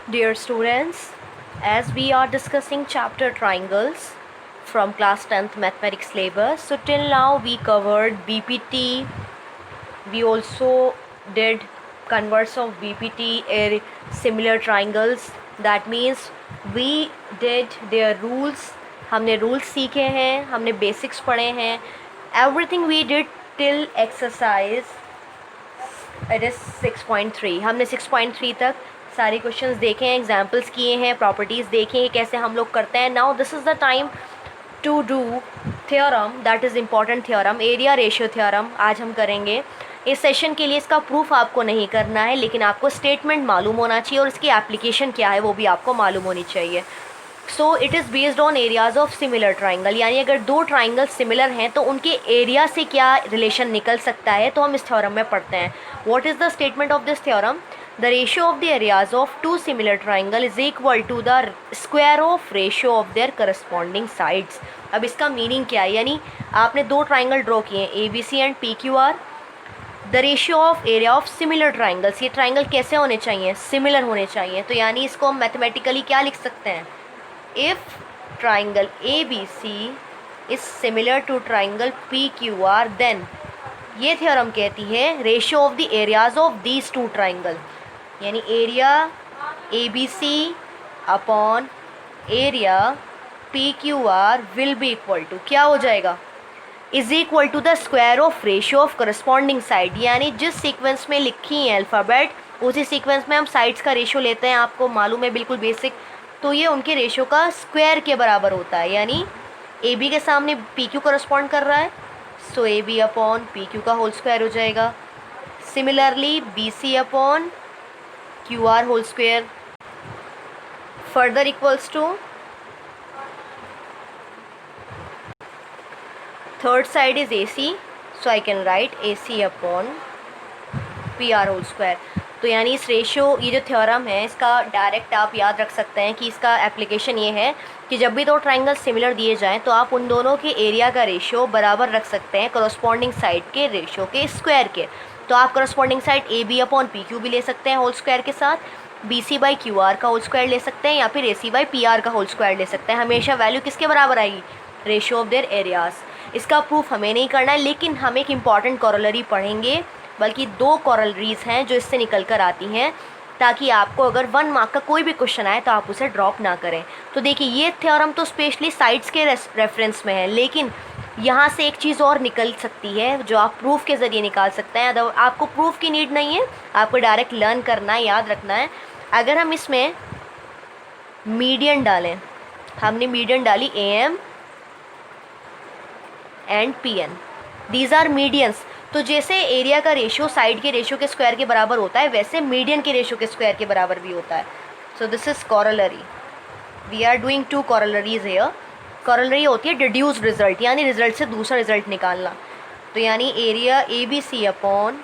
Dear students, as we are discussing chapter triangles from class 10th mathematics syllabus, so till now we covered BPT, we also did converse of BPT similar triangles. That means we did their rules, हमने rules सीखे हैं, हमने basics पढ़े हैं. Everything we did till exercise it is 6.3. हमने 6.3 तक सारे questions देखे हैं, एग्जाम्पल्स किए हैं, प्रॉपर्टीज़ देखे हैं कैसे हम लोग करते हैं. Now this is the time to do theorem, that is important theorem, area ratio theorem आज हम करेंगे. इस सेशन के लिए इसका प्रूफ आपको नहीं करना है, लेकिन आपको स्टेटमेंट मालूम होना चाहिए और इसकी एप्लीकेशन क्या है वो भी आपको मालूम होनी चाहिए. So it is based on areas of similar triangle, यानी अगर दो ट्राइंगल सिमिलर हैं तो उनके एरिया से क्या रिलेशन निकल सकता है, तो हम इस थ्योरम में पढ़ते हैं. What is the statement of this theorem? The ratio of the areas of two similar triangle is equal to the square of ratio of their corresponding sides. अब इसका मीनिंग क्या है? यानी आपने दो ट्राइंगल ड्रॉ किए हैं, A B C and P Q R. The ratio of area of similar triangles, ये ट्राइंगल कैसे होने चाहिए? सिमिलर होने चाहिए. तो यानी इसको हम मैथमेटिकली क्या लिख सकते हैं? If triangle A B C is similar to triangle P Q R, then ये थ्योरम कहती है ratio of the areas of these two triangle, यानी area A B C upon area P Q R will be equal to, क्या हो जाएगा? Is equal to the square of ratio of corresponding side. यानी जिस sequence में लिखी है alphabet उसी सीक्वेंस में हम साइड्स का रेशियो लेते हैं, आपको मालूम है, बिल्कुल बेसिक. तो ये उनके रेशियो का स्क्वायर के बराबर होता है. यानी ए बी के सामने पी क्यू करस्पॉन्ड कर रहा है, so A B upon P Q का होल स्क्वायर हो जाएगा. Similarly B C upon Q R whole square further equals to third side is A C, so I can write A C upon P R whole square. तो यानी इस ratio, ये जो theorem है इसका direct आप याद रख सकते हैं कि इसका एप्लीकेशन ये है कि जब भी दो ट्राइंगल सिमिलर दिए जाएं तो आप उन दोनों के एरिया का रेशियो बराबर रख सकते हैं करस्पॉन्डिंग साइड के रेशियो के स्क्वायर के. तो आप corresponding side A B upon P Q भी ले सकते हैं होल स्क्वायर के साथ, B C by Q R का होल स्क्वायर ले सकते हैं, या फिर A C by P R का होल स्क्वायर ले सकते हैं. हमेशा वैल्यू किसके बराबर आएगी? Ratio of their areas. इसका प्रूफ हमें नहीं करना है, लेकिन हम एक इम्पॉर्टेंट कॉरोलरी पढ़ेंगे, बल्कि दो कॉरोलरीज हैं जो इससे निकल कर आती हैं, ताकि आपको अगर 1 मार्क का कोई भी क्वेश्चन आए तो आप उसे ड्रॉप ना करें. तो देखिए, ये थ्योरम तो स्पेशली साइड्स के रेफरेंस में है, लेकिन यहाँ से एक चीज़ और निकल सकती है जो आप प्रूफ के ज़रिए निकाल सकते हैं. अगर आपको प्रूफ की नीड नहीं है, आपको डायरेक्ट लर्न करना है, याद रखना है. अगर हम इसमें मीडियन डालें, हमने मीडियन डाली A M and P N, these are medians. तो जैसे एरिया का रेशियो साइड के रेशियो के स्क्वायर के बराबर होता है, वैसे मीडियन के रेशियो के स्क्वायर के बराबर भी होता है. So this is corollary. We are doing two corollaries here. Corollary होती है डिड्यूस्ड रिजल्ट, यानी रिजल्ट से दूसरा रिजल्ट निकालना. तो यानी area A B C upon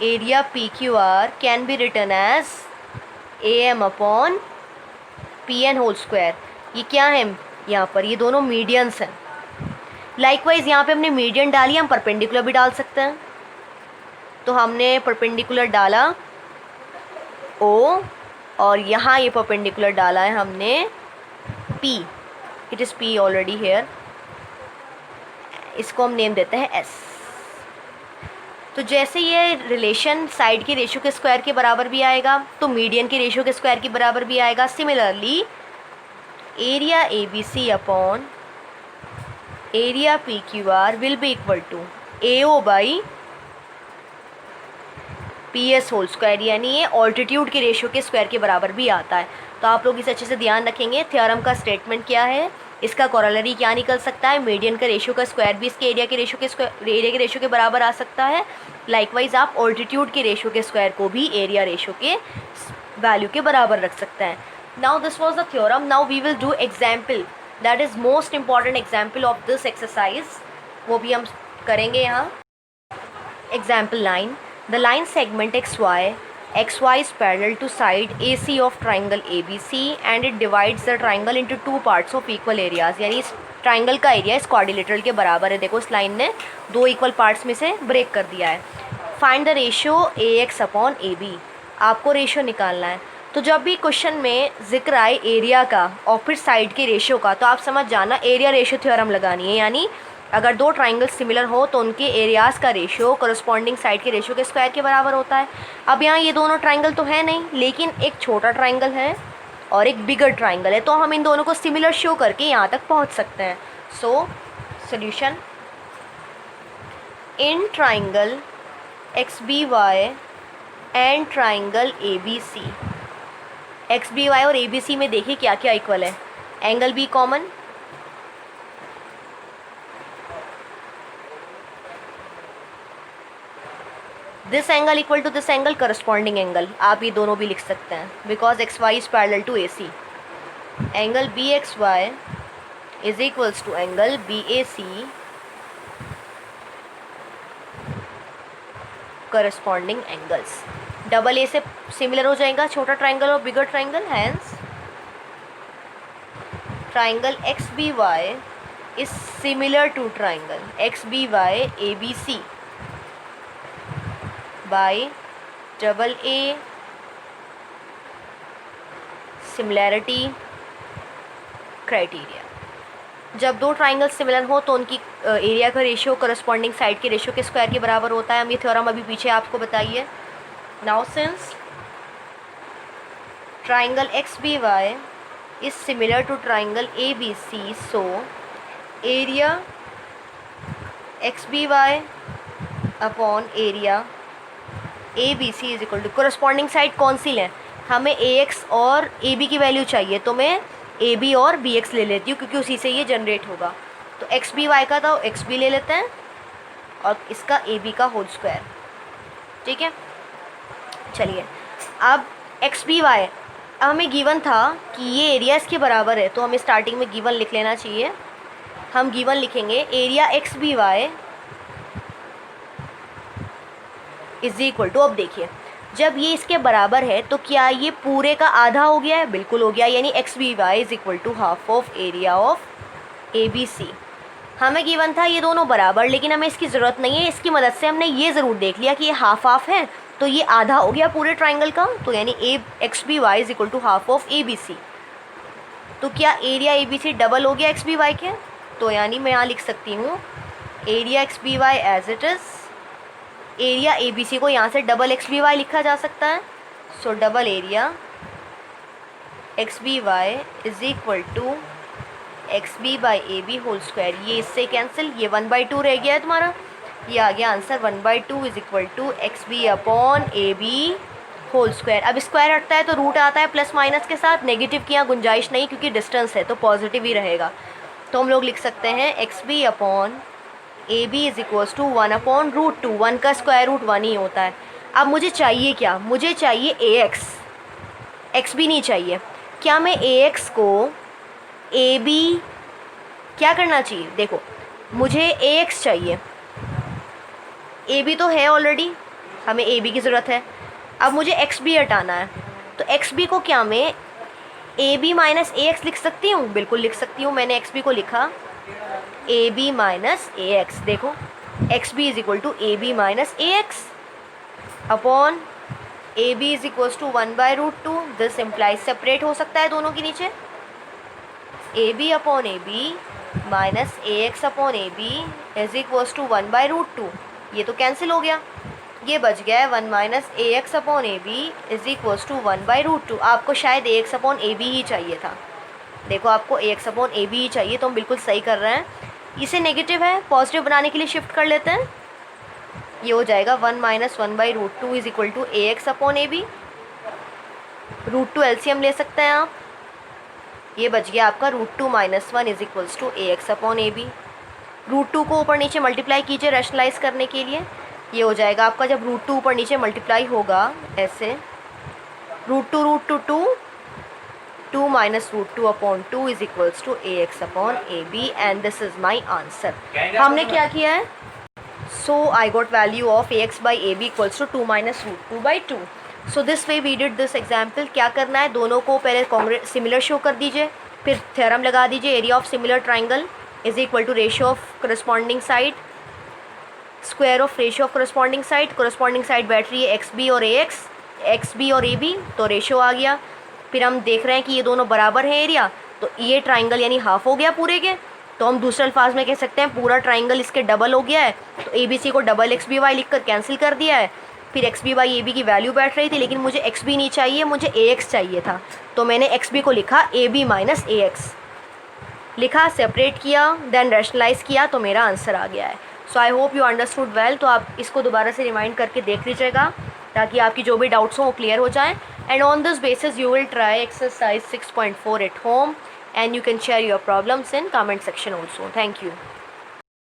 area P Q R can be written as A M upon P N whole square. ये क्या है यहाँ पर? ये दोनों मीडियंस हैं. लाइकवाइज यहाँ पे हमने मीडियन डाली, हम परपेंडिकुलर भी डाल सकते हैं. तो हमने परपेंडिकुलर डाला O, और यहाँ ये परपेंडिकुलर डाला है हमने P. It is P already hair. इसको हम नेम देते हैं S. तो जैसे ये रिलेशन साइड के रेशियो के स्क्वायर के बराबर भी आएगा, तो मीडियन के रेशियो के स्क्वायर के बराबर भी आएगा. Similarly area A B C upon area P Q R will be equal to A O by P S whole square. यानी ये ऑल्टीट्यूड के रेशियो के स्क्वायर के बराबर भी आता है. तो आप लोग इसे अच्छे से ध्यान रखेंगे. थ्योरम का स्टेटमेंट क्या है, इसका कॉरोलरी क्या निकल सकता है? मीडियन का रेशियो का स्क्वायर भी इसके एरिया के रेशियो के बराबर आ सकता है. लाइकवाइज आप ऑल्टीट्यूड के रेशियो के स्क्वायर को भी एरिया रेशियो के वैल्यू के बराबर रख सकते हैं. Now this was the theorem. Now we will do example, that is most important example of this exercise, वो भी हम करेंगे यहाँ. Example 9. The line segment XY is parallel to side AC of triangle ABC and it divides the triangle into two parts of equal areas. यानी इस triangle का area इस quadrilateral के बराबर है. देखो इस लाइन ने दो इक्वल पार्ट्स में से ब्रेक कर दिया है. Find the ratio AX upon AB. आपको रेशियो निकालना है. तो जब भी क्वेश्चन में जिक्र आए एरिया का और फिर साइड के रेशियो का, तो आप समझ जाना एरिया रेशियो थ्योरम लगानी है, यानी अगर दो ट्राइंगल सिमिलर हो तो उनके एरियाज़ का रेशियो करस्पॉन्डिंग साइड के रेशियो के स्क्वायर के बराबर होता है। अब यहाँ ये दोनों ट्राइंगल तो है नहीं, लेकिन एक छोटा ट्राइंगल है और एक बिगर ट्राइंगल है, तो हम इन दोनों को सिमिलर शो करके यहाँ तक पहुँच सकते हैं। So solution, in triangle X B Y and triangle A B C, X B Y और ए बी सी में देखिए क्या क्या इक्वल है। Angle B common, this angle equal to this angle corresponding angle, आप ये दोनों भी लिख सकते हैं because X Y is parallel to A C. Angle B X Y is equals to angle B A C corresponding angles. Double A से similar हो जाएगा छोटा ट्राइंगल और bigger triangle, hence triangle X B Y is similar to triangle X B Y A B C by double A similarity criteria. जब दो triangle similar हो तो उनकी एरिया का रेशियो करस्पॉन्डिंग साइड के रेशियो के स्क्वायर के बराबर होता है। हम ये थ्योरम अभी पीछे आपको बताइए। Now since triangle X B Y is similar to triangle A B C, so area X B Y upon area A B C is equal to, corresponding side कौन सी लें, हमें ए एक्स और ए बी की value चाहिए, तो मैं A B और बी एक्स ले लेती हूँ क्योंकि उसी से ये जनरेट होगा। तो एक्स बी वाई का तो एक्स बी ले लेते हैं और इसका ए बी का होल स्क्वायर, ठीक है। चलिए अब एक्स बी वाई, अब हमें गिवन था कि ये एरिया इसके बराबर है, तो हमें स्टार्टिंग में गिवन लिख लेना चाहिए। हम गिवन लिखेंगे area X B Y is equal to, अब देखिए जब ये इसके बराबर है तो क्या ये पूरे का आधा हो गया है, बिल्कुल हो गया, यानी X B Y is equal to half of area of A B C. हमें गिवन था ये दोनों बराबर, लेकिन हमें इसकी ज़रूरत नहीं है, इसकी मदद से हमने ये ज़रूर देख लिया कि ये हाफ हाफ है, तो ये आधा हो गया पूरे ट्राइंगल का, तो यानी A X B Y is equal to half of A B C. तो क्या area A B C double हो गया एक्स बी वाई के, तो यानी मैं यहाँ लिख सकती हूँ area X B Y as it is, area A B C को यहाँ से डबल एक्स बी वाई लिखा जा सकता है। So double area X B Y is equal to X B by A B whole square, ये इससे cancel, ये 1/2 रह गया है तुम्हारा, ये आ गया answer 1/2 is equal to X B upon A B whole square. अब स्क्वायर हटता है तो रूट आता है प्लस माइनस के साथ, नेगेटिव की यहाँ गुंजाइश नहीं क्योंकि डिस्टेंस है तो पॉजिटिव ही रहेगा। तो हम लोग लिख सकते हैं X B upon A B is equals to 1/√2, 1 का स्क्वायर रूट 1 ही होता है। अब मुझे चाहिए क्या, मुझे चाहिए ए एक्स, एक्स बी नहीं चाहिए। क्या मैं ए एक्स को ए बी, क्या करना चाहिए, देखो मुझे ए एक्स चाहिए, ए बी तो है ऑलरेडी, हमें ए बी की ज़रूरत है, अब मुझे एक्स बी हटाना है, तो एक्स बी को क्या मैं A B minus A X लिख सकती हूँ, बिल्कुल लिख सकती हूँ। मैंने एक्स बी को लिखा A B minus A X, देखो X B is equal to A B minus A X upon A B is equals to 1/√2, this implies separate हो सकता है दोनों के नीचे, A B upon A B minus A X upon A B is equals to 1/√2, ये तो cancel हो गया, ये बच गया है 1 minus A X upon A B is equals to 1/√2। आपको शायद A X upon A B ही चाहिए था, देखो आपको A X upon A B ही चाहिए, तो हम बिल्कुल सही कर रहे हैं। इसे नेगेटिव है, पॉजिटिव बनाने के लिए शिफ्ट कर लेते हैं, ये हो जाएगा 1 minus 1/√2 is equal to A X upon A B, √2 LCM ले सकते हैं आप, ये बच गया आपका √2 minus 1 is equals to A X upon A B. √2 को ऊपर नीचे मल्टीप्लाई कीजिए रैशनलाइज करने के लिए, ये हो जाएगा आपका जब √2 ऊपर नीचे मल्टीप्लाई होगा ऐसे, √2 2 minus √2 upon 2 is equals to A X upon A B, and this is my answer. हमने क्या किया है, so I got value of A X by A B equals to 2 minus √2/2। So this way we did this example. क्या करना है, दोनों को पहले सिमिलर शो कर दीजिए, फिर थ्योरम लगा दीजिए area of similar triangle is equal to ratio of corresponding side square of ratio of corresponding side बैठ रही है एक्स बी और ए एक्स, एक्स बी और ए बी, तो रेशो आ गया। फिर हम देख रहे हैं कि ये दोनों बराबर है एरिया, तो ये ट्राइंगल यानी हाफ हो गया पूरे के। तो हम दूसरे अल्फाज में कह सकते हैं पूरा ट्राइंगल इसके डबल हो गया है। तो ए बी सी को डबल एक्स बी वाई लिख कर कैंसिल कर दिया है। फिर X B Y A B की वैल्यू बैठ रही थी, लेकिन मुझे एक्स बी नहीं चाहिए, मुझे ए एक्स चाहिए था। तो मैंने एक्स बी को लिखा A B minus A X, लिखा, सेपरेट किया, देन रैशनलाइज किया, तो मेरा आंसर आ गया है। So I hope you understood well. तो आप इसको दोबारा से रिमाइंड करके देख लीजिएगा ताकि आपकी जो भी डाउट्स हों वो क्लियर हो जाएं। And on this basis you will try exercise 6.4 at home, and you can share your problems in comment section also. Thank you.